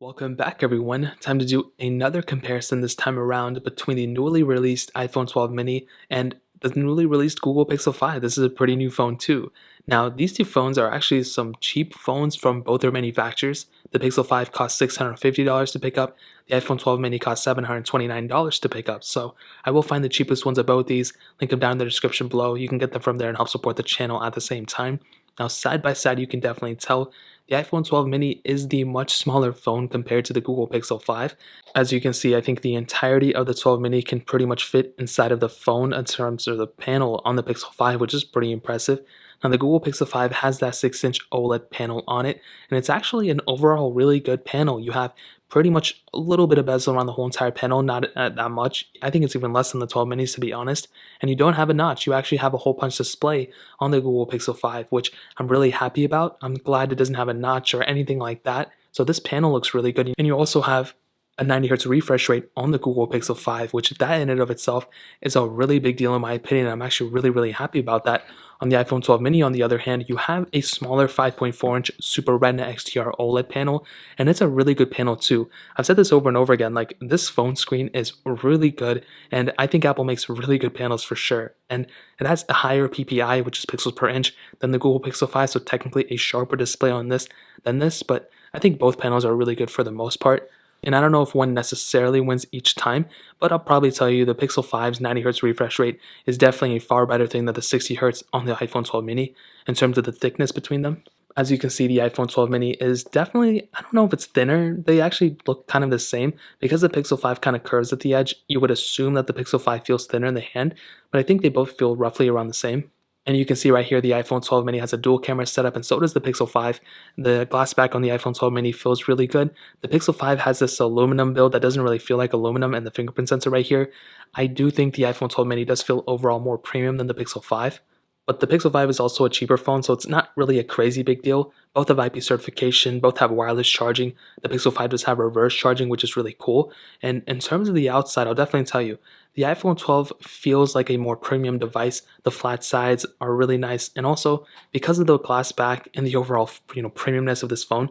Welcome back, everyone. Time to do another comparison this time around between the newly released iPhone 12 mini and the newly released Google Pixel 5. This is a pretty new phone, too. Now, these two phones are actually some cheap phones from both their manufacturers. The Pixel 5 costs $650 to pick up, the iPhone 12 mini costs $729 to pick up. So, I will find the cheapest ones of both these, link them down in the description below. You can get them from there and help support the channel at the same time. Now, side by side, you can definitely tell the iPhone 12 mini is the much smaller phone compared to the Google Pixel 5. As you can see, I think the entirety of the 12 mini can pretty much fit inside of the phone in terms of the panel on the Pixel 5, which is pretty impressive. Now, the Google Pixel 5 has that 6-inch OLED panel on it, and it's actually an overall really good panel. You have pretty much a little bit of bezel around the whole entire panel, not that much. I think it's even less than the 12 minis, to be honest. And you don't have a notch. You actually have a hole punch display on the Google Pixel 5, which I'm really happy about. I'm glad it doesn't have a notch or anything like that. So this panel looks really good. And you also have a 90 Hz refresh rate on the Google Pixel 5, which that in and of itself is a really big deal in my opinion. I'm actually really happy about that. On the iPhone 12 mini, on the other hand, you have a smaller 5.4-inch Super Retina XDR OLED panel, and it's a really good panel too. I've said this over and over again, like this phone screen is really good, and I think Apple makes really good panels for sure. And it has a higher PPI, which is pixels per inch, than the Google Pixel 5, so technically a sharper display on this than this, but I think both panels are really good for the most part. And I don't know if one necessarily wins each time, but I'll probably tell you the Pixel 5's 90 Hz refresh rate is definitely a far better thing than the 60 Hz on the iPhone 12 mini in terms of the thickness between them. As you can see, the iPhone 12 mini is definitely, I don't know if it's thinner, they actually look kind of the same. Because the Pixel 5 kind of curves at the edge, you would assume that the Pixel 5 feels thinner in the hand, but I think they both feel roughly around the same. And you can see right here the iPhone 12 mini has a dual camera setup, and so does the Pixel 5. The glass back on the iPhone 12 mini feels really good. The Pixel 5 has this aluminum build that doesn't really feel like aluminum, and the fingerprint sensor right here. I do think the iPhone 12 mini does feel overall more premium than the Pixel 5. But the Pixel 5 is also a cheaper phone, so it's not really a crazy big deal. Both have IP certification, both have wireless charging. The Pixel 5 does have reverse charging, which is really cool. And in terms of the outside, I'll definitely tell you, the iPhone 12 feels like a more premium device. The flat sides are really nice, and also because of the glass back and the overall, premiumness of this phone,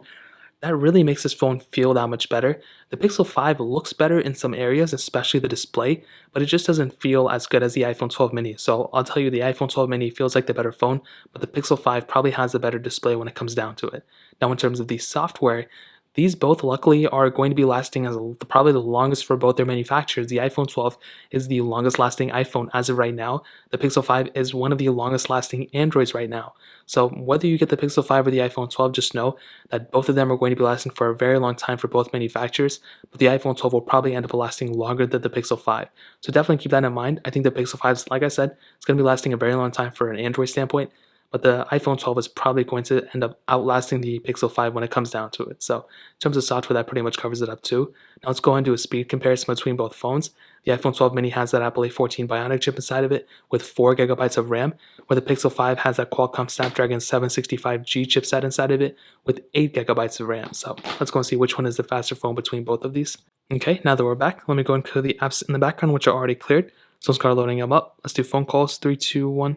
that really makes this phone feel that much better. The Pixel 5 looks better in some areas, especially the display, but it just doesn't feel as good as the iPhone 12 mini. So I'll tell you, the iPhone 12 mini feels like the better phone, but the Pixel 5 probably has the better display when it comes down to it. Now, in terms of the software, these both luckily are going to be lasting as probably the longest for both their manufacturers. The iPhone 12 is the longest lasting iPhone as of right now. The Pixel 5 is one of the longest lasting Androids right now. So whether you get the Pixel 5 or the iPhone 12, just know that both of them are going to be lasting for a very long time for both manufacturers, but the iPhone 12 will probably end up lasting longer than the Pixel 5. So definitely keep that in mind. I think the Pixel 5, like I said, it's going to be lasting a very long time for an Android standpoint, but the iPhone 12 is probably going to end up outlasting the Pixel 5 when it comes down to it. So in terms of software, that pretty much covers it up too. Now let's go into a speed comparison between both phones. The iPhone 12 mini has that Apple A14 Bionic chip inside of it with 4 GB of RAM, where the Pixel 5 has that Qualcomm Snapdragon 765G chipset inside of it with 8 GB of RAM. So let's go and see which one is the faster phone between both of these. Okay, now that we're back, let me go into the apps in the background, which are already cleared. So let's start loading them up. Let's do phone calls, 3, 2, 1.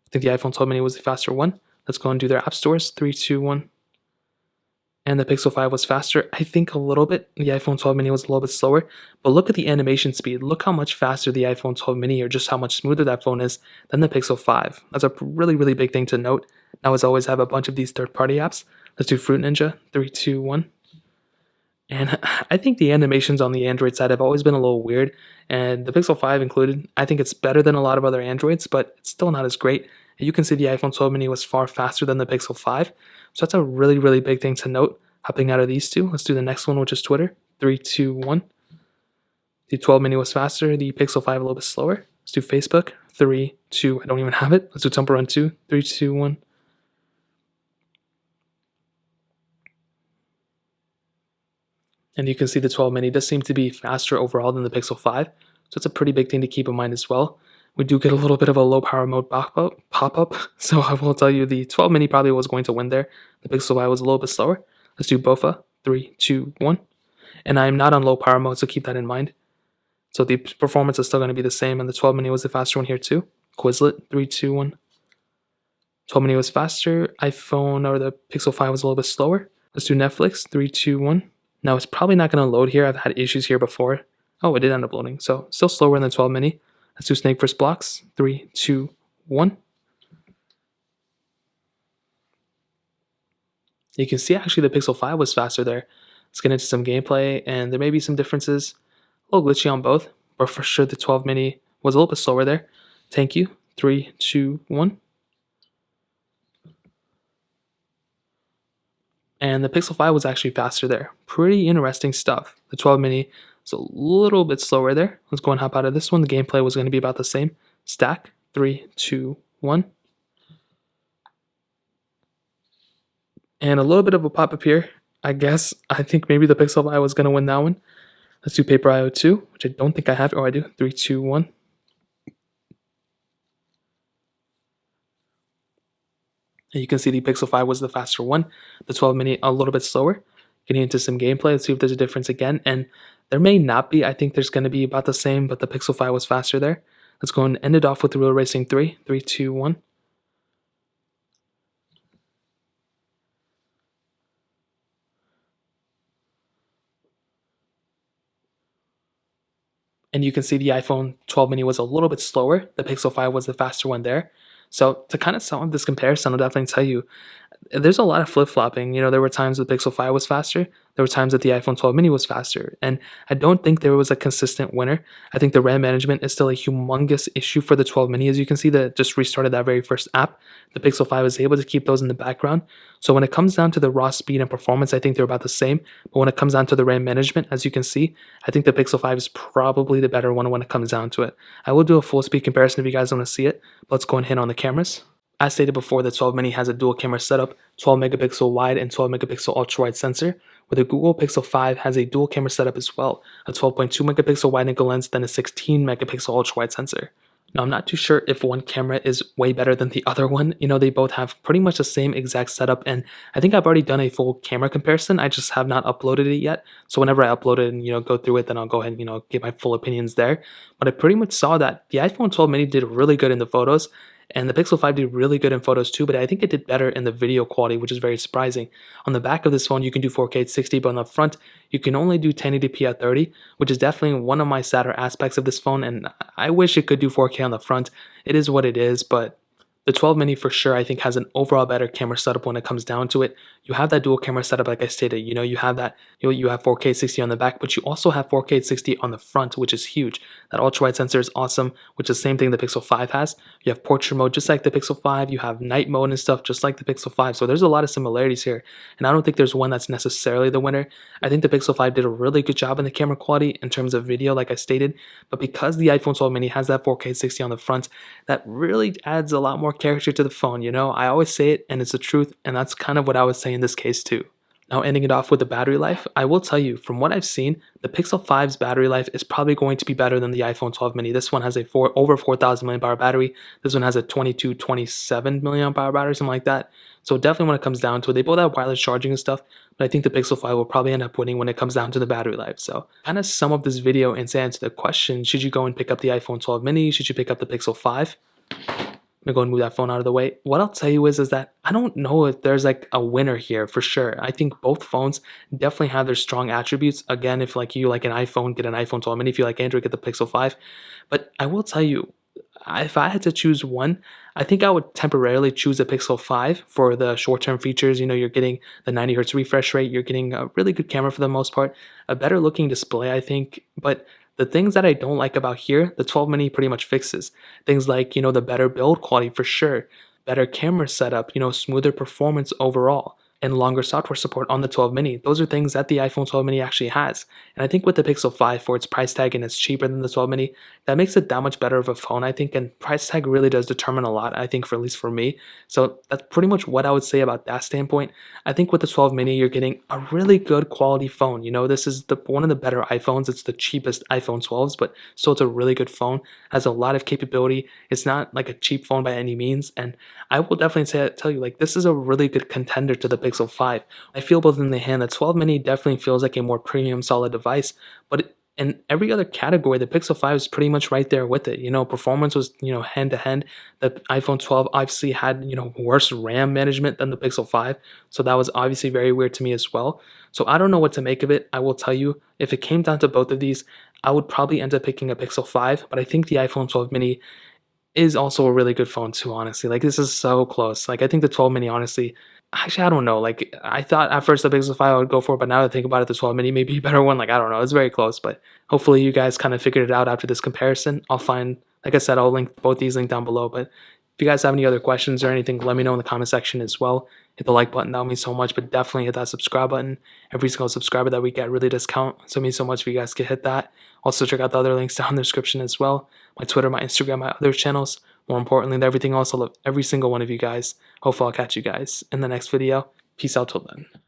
I think the iPhone 12 mini was the faster one. Let's go and do their app stores, 3, 2, 1. And the Pixel 5 was faster, I think a little bit. The iPhone 12 mini was a little bit slower. But look at the animation speed. Look how much faster the iPhone 12 mini, or just how much smoother that phone is than the Pixel 5. That's a really big thing to note. Now, as always, I have a bunch of these third-party apps. Let's do Fruit Ninja, 3, 2, 1. And I think the animations on the Android side have always been a little weird, and the Pixel 5 included. I think it's better than a lot of other Androids, but it's still not as great. You can see the iPhone 12 mini was far faster than the Pixel 5, so that's a really big thing to note. Hopping out of these two, let's do the next one, which is Twitter. 3, 2, 1. The 12 mini was faster, the Pixel 5 a little bit slower. Let's do Facebook. 3, 2, I don't even have it. Let's do Temple Run 2. 3, 2, 1. And you can see the 12 mini does seem to be faster overall than the Pixel 5, so it's a pretty big thing to keep in mind as well. We do get a little bit of a low power mode pop-up, so I will tell you the 12 mini probably was going to win there. The Pixel 5 was a little bit slower. Let's do BOFA, 3, 2, 1. And I'm not on low power mode, so keep that in mind. So the performance is still going to be the same, and the 12 mini was the faster one here too. Quizlet, 3, 2, 1. 12 mini was faster. iPhone or the Pixel 5 was a little bit slower. Let's do Netflix, 3, 2, 1. Now it's probably not going to load here. I've had issues here before. Oh, it did end up loading. So still slower than the 12 mini. Let's do snake first blocks. 3, 2, 1. You can see actually the Pixel 5 was faster there. Let's get into some gameplay, and there may be some differences. A little glitchy on both, but for sure the 12 mini was a little bit slower there. Thank you. 3, 2, 1. And the Pixel 5 was actually faster there. Pretty interesting stuff. The 12 mini is a little bit slower there. Let's go and hop out of this one. The gameplay was going to be about the same. Stack. 3, 2, 1. And a little bit of a pop-up here. I think maybe the Pixel 5 was going to win that one. Let's do Paper IO 2, which I don't think I have. Oh, I do. 3, 2, 1. And you can see the Pixel 5 was the faster one. The 12 mini a little bit slower. Getting into some gameplay. Let's see if there's a difference again. And there may not be. I think there's going to be about the same, but the Pixel 5 was faster there. Let's go and end it off with the Real Racing 3. 3, 2, 1. And you can see the iPhone 12 mini was a little bit slower. The Pixel 5 was the faster one there. So to kind of sum up this comparison, I'll definitely tell you, there's a lot of flip-flopping. There were times the Pixel 5 was faster. There were times that the iPhone 12 mini was faster. And I don't think there was a consistent winner. I think the RAM management is still a humongous issue for the 12 mini. As you can see, that just restarted that very first app. The Pixel 5 is able to keep those in the background. So when it comes down to the raw speed and performance, I think they're about the same. But when it comes down to the RAM management, as you can see, I think the Pixel 5 is probably the better one when it comes down to it. I will do a full speed comparison if you guys want to see it. But let's go and hit on the cameras. As stated before, the 12 mini has a dual camera setup, 12 megapixel wide and 12 megapixel ultra wide sensor, where the Google Pixel 5 has a dual camera setup as well, a 12.2 megapixel wide angle lens, then a 16 megapixel ultra wide sensor. Now, I'm not too sure if one camera is way better than the other one. They both have pretty much the same exact setup, and I think I've already done a full camera comparison. I just have not uploaded it yet. So whenever I upload it and go through it, then I'll go ahead and give my full opinions there. But I pretty much saw that the iPhone 12 mini did really good in the photos, and the Pixel 5 did really good in photos too, but I think it did better in the video quality, which is very surprising. On the back of this phone, you can do 4K at 60, but on the front, you can only do 1080p at 30, which is definitely one of my sadder aspects of this phone, and I wish it could do 4K on the front. It is what it is, but the 12 mini for sure I think has an overall better camera setup when it comes down to it. You have that dual camera setup like I stated. You have that you have 4K 60 on the back, but you also have 4K 60 on the front, which is huge. That ultra wide sensor is awesome, which is the same thing the Pixel 5 has. You have portrait mode just like the Pixel 5. You have night mode and stuff just like the Pixel 5. So there's a lot of similarities here, and I don't think there's one that's necessarily the winner. I think the Pixel 5 did a really good job in the camera quality in terms of video, like I stated, but because the iPhone 12 mini has that 4K 60 on the front, that really adds a lot more character to the phone. I always say it, and it's the truth, and that's kind of what I would say in this case too. Now, ending it off with the battery life, I will tell you, from what I've seen, the Pixel 5's battery life is probably going to be better than the iPhone 12 mini. This one has a over 4,000 milliamp hour battery. This one has a 27 milliamp hour battery, something like that. So definitely when it comes down to it, they both have wireless charging and stuff, but I think the Pixel 5 will probably end up winning when it comes down to the battery life. So kind of sum up this video and say answer the question, should you go and pick up the iPhone 12 mini? Should you pick up the Pixel 5? I'm gonna go and move that phone out of the way. What I'll tell you is that I don't know if there's like a winner here for sure. I think both phones definitely have their strong attributes. Again, if like you like an iPhone, get an iPhone 12 mini. If you like Android, get the Pixel 5. But I will tell you, if I had to choose one, I think I would temporarily choose a Pixel 5 for the short-term features. You're getting the 90 hertz refresh rate. You're getting a really good camera for the most part, a better looking display, I think. But the things that I don't like about here, the 12 mini pretty much fixes. Things like, the better build quality for sure, better camera setup, smoother performance overall, and longer software support on the 12 mini. Those are things that the iPhone 12 mini actually has. And I think with the Pixel 5, for its price tag and it's cheaper than the 12 mini, that makes it that much better of a phone, I think. And price tag really does determine a lot, I think, for at least for me. So that's pretty much what I would say about that standpoint. I think with the 12 mini, you're getting a really good quality phone. This is one of the better iPhones. It's the cheapest iPhone 12s, but still it's a really good phone. Has a lot of capability. It's not like a cheap phone by any means. And I will definitely tell you, like, this is a really good contender to the Pixel 5. I feel both in the hand. The 12 mini definitely feels like a more premium solid device, but In every other category, the Pixel 5 is pretty much right there with it. Performance was, hand to hand. The iPhone 12 obviously had, worse RAM management than the Pixel 5. So that was obviously very weird to me as well. So I don't know what to make of it. I will tell you, if it came down to both of these, I would probably end up picking a Pixel 5, but I think the iPhone 12 mini is also a really good phone too, honestly. Like, this is so close. Like, I think the 12 mini, honestly, actually, I don't know. Like, I thought at first the Pixel 5 I would go for, but now that I think about it, the 12 mini may be a better one. Like, I don't know. It's very close, but hopefully you guys kind of figured it out after this comparison. I'll find, like I said, I'll link both these linked down below. But if you guys have any other questions or anything, let me know in the comment section as well. Hit the like button, that would mean so much, but definitely hit that subscribe button. Every single subscriber that we get really does count, so it means so much if you guys could hit that. Also, check out the other links down in the description as well. My Twitter, my Instagram, my other channels. More importantly than everything else, I love every single one of you guys. Hopefully I'll catch you guys in the next video. Peace out till then.